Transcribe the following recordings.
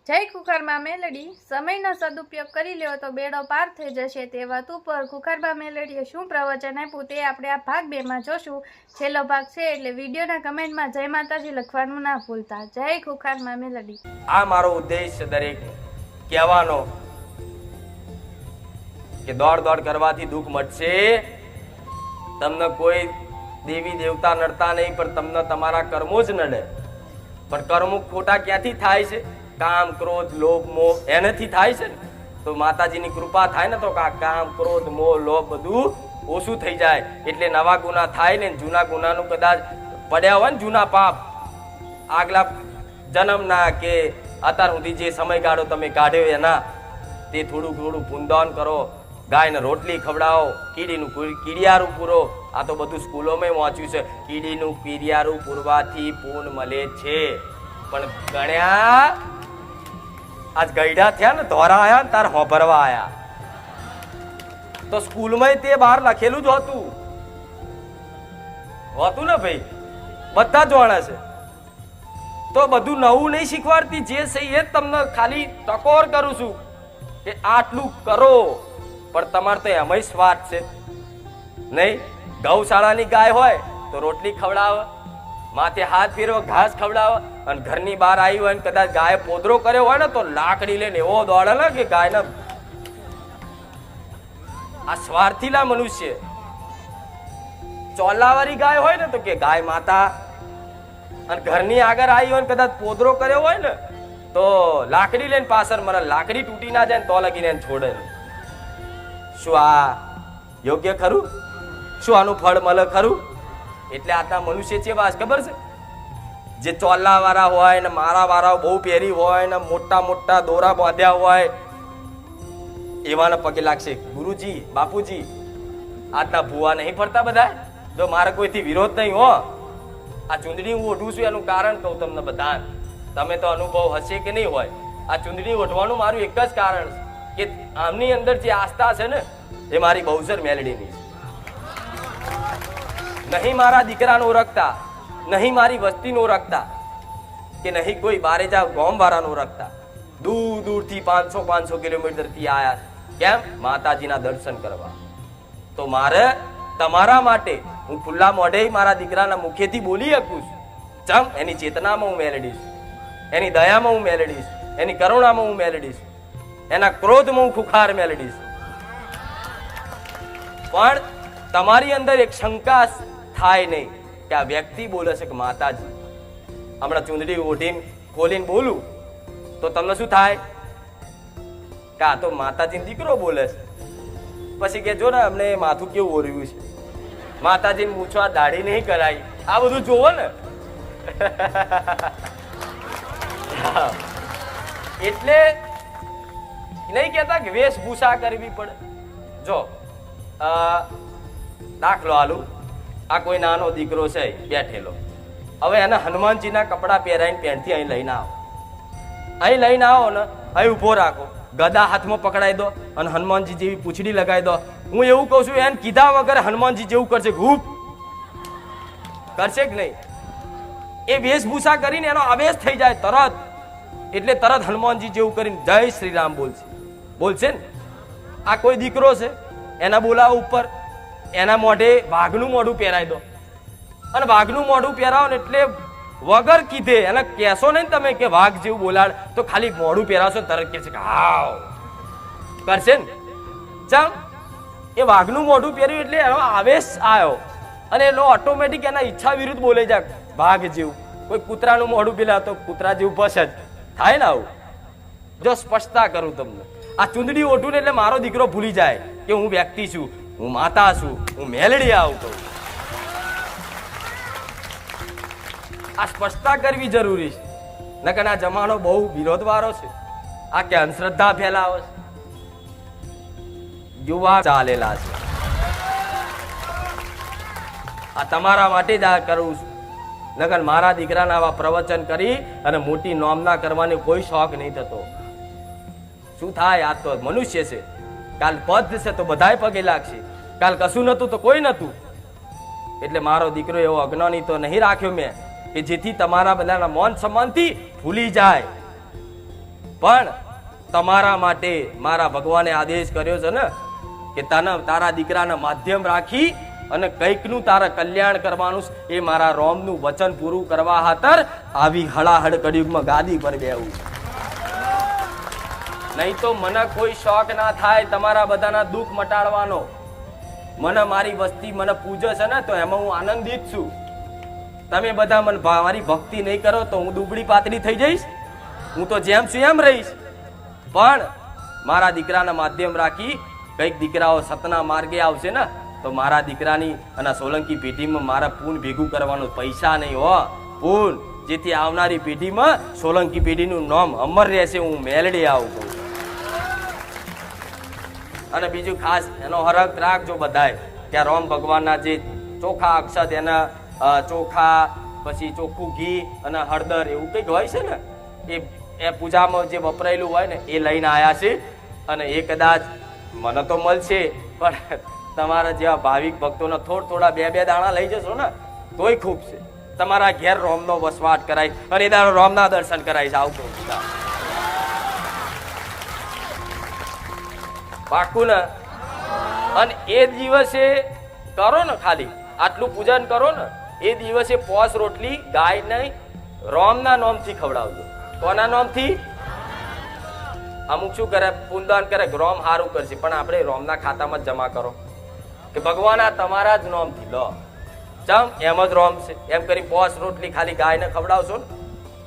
જય ખુખારમાં મેલડી સમયનો સદુપયોગ કરી લ્યો તો બેડો પાર થઈ જશે તે વાત ઉપર ખુખારમાં મેલડીએ શું પ્રવચન આપ્યું તે આપણે આ ભાગ 2 માં જોશું. છેલ્લો ભાગ છે એટલે વિડીયોના કમેન્ટમાં જય માતાજી લખવાનું ના ભૂલતા. જય ખુખારમાં મેલડી. આ મારો ઉદ્દેશ દરેક કહેવાનો કે દોડ દોડ કરવાથી દુઃખ મટશે. તમને કોઈ દેવી દેવતા નડતા નહીં, પણ તમને તમારા કર્મો જ નડે. પણ કર્મો ખોટા ક્યાંથી થાય છે? કામ ક્રોધ લોભ મોહ એનાથી થાય છે ને. તો માતાજીની કૃપા થાય ને તો કામ ક્રોધ મોહ લોભ બધું ઓછું થઈ જાય. એટલે નવા ગુના થાય ને જૂના ગુનાનું કદાચ પડ્યા હોય ને જૂના પાપ આગલા જન્મના કે અત્યાર સુધી જે સમયગાળો તમે કાઢ્યો એના તે થોડું થોડું પુનદાન કરો. ગાયને રોટલી ખવડાવો, કીડીનું કીડિયારું પૂરો. આ તો બધું સ્કૂલોમાં વાંચ્યું છે. કીડીનું કીડિયારું પૂરવાથી પૂન મળે છે. પણ ગણ્યા આજ ગઈઢા થયા ને ધોરા આયા ને તાર હોભરવા આયા. તો સ્કૂલમાં તે બહાર લખેલું જ હતું ને ભાઈ, બધા જોણે છે. તો બધું નવું નહીં શીખવાડતી, જે છે એ તમને ખાલી ટકોર કરું છું કે આટલું કરો. પણ તમારે તો એમાંય સ્વાર્થ છે નહીં. ગૌશાળાની ગાય હોય તો રોટલી ખવડાવે, માથે હાથ ફેરવો, ઘાસ ખવડાવે. અને ઘરની બહાર આવી હોય ને કદાચ ગાય પોદરો કર્યો હોય ને તો લાકડી લઈને એવો દોડે ને કે ગાયને. આ સ્વાર્થીલા મનુષ્ય. ચોલાવાળી ગાય હોય ને તો કે ગાય માતા. અને ઘરની આગળ આવી હોય ને કદાચ પોદરો કર્યો હોય ને તો લાકડી લઈને પાછળ મરે. લાકડી તૂટી ના જાય ને તો લગીને છોડે. શું આ યોગ્ય ખરું? શું આનું ફળ મળે ખરું? એટલે આટલા મનુષ્ય છે વાસ ખબર છે, જે ચોલા વાળા હોય ને મારા વાળા બહુ પહેરી હોય ને મોટા મોટા દોરા બાંધ્યા હોય એવાના પગે લાગશે. ગુરુજી બાપુજી આટલા ભૂવા નહીં ફરતા બધા. જો મારે કોઈથી વિરોધ નહીં હો. આ ચૂંદડી હું ઓઢું છું એનું કારણ કહું તમને બધા. તમે તો અનુભવ હશે કે નહીં હોય. આ ચૂંદડી ઓઢવાનું મારું એક જ કારણ છે કે આમની અંદર જે આસ્થા છે ને એ મારી બહુસર મેલડીની છે. નહીં મારા દીકરાને ઓળખતા, નહીં મારી વસ્તીને ઓળખતા, કે નહીં કોઈ બારે જા ગામ વાળાને ઓળખતા. દૂર દૂરથી 500 કિલોમીટરથી આયા. કેમ? માતાજીના દર્શન કરવા. તો મારે તમારા માટે હું ખુલ્લા મોઢે મારા દીકરાના મુખેથી બોલી શકું છું. ચમ એની ચેતનામાં હું મેલડી છું, એની દયામાં હું મેલડી છું, એની કરુણામાં હું મેલડી છું, એના ક્રોધમાં હું ખુખાર મેલડી છું. પણ તમારી અંદર એક શંકા થાય નહીં કે આ વ્યક્તિ બોલે છે કે માતાજી. હમણાં ચૂંદડી ઓઢીને ખોલીને બોલું તો તમને શું થાય કે આ તો માતાજીનો દીકરો બોલે છે. પછી કે જો ને અમને માથું કેવું ઓર્યું છે, માતાજીને મૂછવા દાઢી નહીં કરાઈ. આ બધું જોવો ને. એટલે નહીં કેતા કે વેશભૂષા કરવી પડે. જો દાખલો આલું, આ કોઈ નાનો દીકરો છે બેઠેલો. હવે એને હનુમાનજીના કપડા પહેરાઈને પેન્ટથી અહીં લઈને આવો. અહીં લઈને આવો ને અહીં ઉભો રાખો, ગદા હાથમાં પકડાઈ દો અને હનુમાનજી જેવી પૂંછડી લગાવી દો. હું એવું કહું છું એને કીધા વગર હનુમાનજી જેવું કરશે. હૂપ કરશે કે નહીં? એ વેશભૂષા કરીને એનો આવેશ થઈ જાય તરત. એટલે તરત હનુમાનજી જેવું કરીને જય શ્રી રામ બોલશે ને. આ કોઈ દીકરો છે એના બોલાવો ઉપર, એના મોઢે વાઘનું મોઢું પહેરાવી દો. અને વાઘનું મોઢું પહેરાવો ને એટલે વગર કીધે એને કહેશો નહીં તમે કે વાઘ જેવું બોલાડ, તો ખાલી મોઢું પહેરાવશો તરત કહે છે કે હાવ કરશે ને. ચમ એ વાઘનું મોઢું પહેર્યું એટલે એનો આવેશ આવ્યો અને એનો ઓટોમેટિક એના ઈચ્છા વિરુદ્ધ બોલે જાય વાઘ જેવું. કોઈ કૂતરાનું મોઢું પેલા તો કૂતરા જેવું બસ જ થાય ને આવું. જો સ્પષ્ટતા કરું તમને, આ ચૂંદડી ઓઢું ને એટલે મારો દીકરો ભૂલી જાય કે હું વ્યક્તિ છું, હું માતા છું, હું મેલડી આવું કહું. આ સ્પષ્ટતા કરવી જરૂરી છે. નકર આ જમાનો બહુ વિરોધ વાળો છે. આ કે અંધશ્રદ્ધા ફેલાવે છે. યુવા ચાલેલા છે. આ તમારા માટે જ આ કરું છું. નકર મારા દીકરાના આવા પ્રવચન કરી અને મોટી નોમના કરવાનો કોઈ શોખ નહીં થતો. શું થાય? આ તો મનુષ્ય છે. કાલ પદ છે તો બધાય પગે લાગશે. કાલ કશું નતું તો કોઈ નતું. એટલે મારો દીકરો એવો અજ્ઞાની તો નહીં રાખ્યો મેં કે જેથી તમારા બધાના માન સન્માનથી ભૂલી જાય. પણ તમારા માટે મારા ભગવાને આદેશ કર્યો છે ને કે તને તારા દીકરાને માધ્યમ રાખી અને કંઈકનું તારા કલ્યાણ કરવાનું છે. એ મારા રોમનું વચન પૂરું કરવા ખાતર આવી હળાહળ કળિયુગમાં ગાદી પર બેહું. નહીં તો મને કોઈ શોખ ના થાય તમારા બધાના દુઃખ મટાડવાનો. મને મારી વસ્તી મને પૂજે છે ને તો એમાં હું આનંદિત છું. તમે બધા મને મારી ભક્તિ નહીં કરો તો હું દુબળી પાતળી થઈ જઈશ. હું તો જેમ છું એમ રહીશ. પણ મારા દીકરાના માધ્યમ રાખી કઈક દીકરાઓ સતના માર્ગે આવશે ને તો મારા દીકરાની અને સોલંકી પેઢીમાં મારા પૂન ભેગું કરવાનું. પૈસા નહીં હો, પૂન. જેથી આવનારી પેઢીમાં સોલંકી પેઢીનું નામ અમર રહેશે. હું મેલડી આવું છું. અને બીજું ખાસ એનો હરખ રાખજો બધાય કે રામ ભગવાનના જે ચોખા અક્ષત એના ચોખા પછી ચોખ્ખું ઘી અને હળદર એવું કંઈક હોય છે ને એ પૂજામાં જે વપરાયેલું હોય ને એ લઈને આવ્યા છે. અને એ કદાચ મને તો મળશે પણ તમારા જેવા ભાવિક ભક્તોને થોડા બે દાણા લઈ જશો ને તોય ખૂબ છે. તમારા ઘેર રોમનો વસવાટ કરાય અને એ દાડો રોમના દર્શન કરાય છે. આવું કહું પાકું ને. અને એ દિવસે કરો ને ખાલી આટલું પૂજન કરો ને એ દિવસે પોસ રોટલી ગાય નહીં રોમના નામથી ખવડાવજો. કોના નામથી? અમુક શું કરે પૂનદાન કરે રોમ હારું કરશે પણ આપણે રોમના ખાતામાં જમા કરો કે ભગવાન આ તમારા જ નામથી લો. ચમ એમ જ રોમ છે એમ કરી પોસ રોટલી ખાલી ગાયને ખવડાવશો ને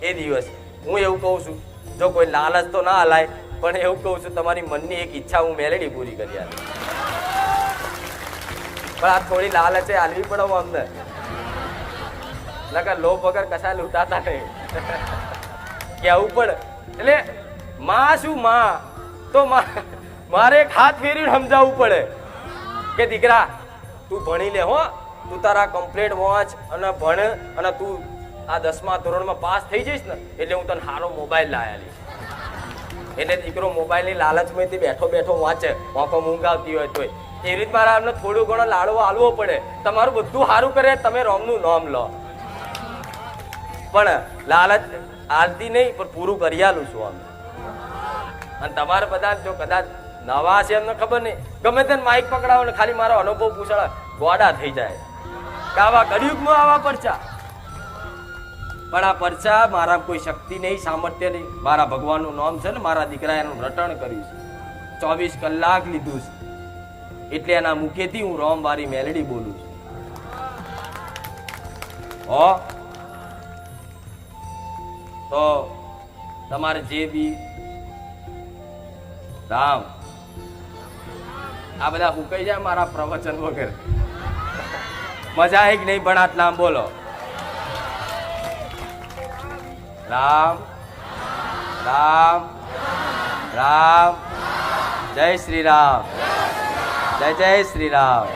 એ દિવસે. હું એવું કહું છું જો કોઈ લાલચ તો ના હલાય પણ એવું કહું છું તમારી મનની એક ઈચ્છા હું મેલેડી પૂરી કરી આપી. પણ આ થોડી લાલચે હાલવી પડે અમને નકર લોભ વગર કશા લૂંટાતા નહીં કેવું પડે. એટલે માં શું માં તો મારે એક હાથ ફેરીને સમજાવવું પડે કે દીકરા તું ભણી લે હો, તું તારા કમ્પ્લીટ વોચ અને ભણ અને તું આ 10મા ધોરણમાં પાસ થઈ જઈશ ને એટલે હું તને સારો મોબાઈલ લાયા. એટલે દીકરો મોબાઈલની લાલચમાંથી બેઠો બેઠો વાંચે વાંકો ઊંઘ આવતી હોય તોય એવી રીતે મારા અમને થોડું ઘણો લાડવો હાલવો પડે. તમારું બધું સારું કરે તમે રોમનું નામ લો પણ લાલચ હાલતી નહીં પણ પૂરું કરી આલું છું અમે. અને તમારે બધા જો કદાચ નવા છે એમને ખબર નહીં ગમે તેને માઇક પકડાવો ને ખાલી મારો અનુભવ પૂછાડા ગોડા થઈ જાય કે આવા કળિયુગમાં આવા પરચા. પણ આ પરચા મારા કોઈ શક્તિ નહીં સામર્થ્ય નહીં. મારા ભગવાનનું નામ છે ને મારા દીકરા એનું રટણ કર્યું છે. 24 કલાક લીધું છે એટલે એના મુખેથી હું રોમ વારી મેલડી બોલું છું. હો તો તમારે જે બી રામ આ બધા હુકાઈ જાય મારા પ્રવચન વગર મજા આવી કે નહીં પણ આટલા આમ બોલો રામ રામ રામ જય શ્રી રામ જય જય શ્રી રામ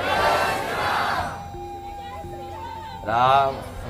રામ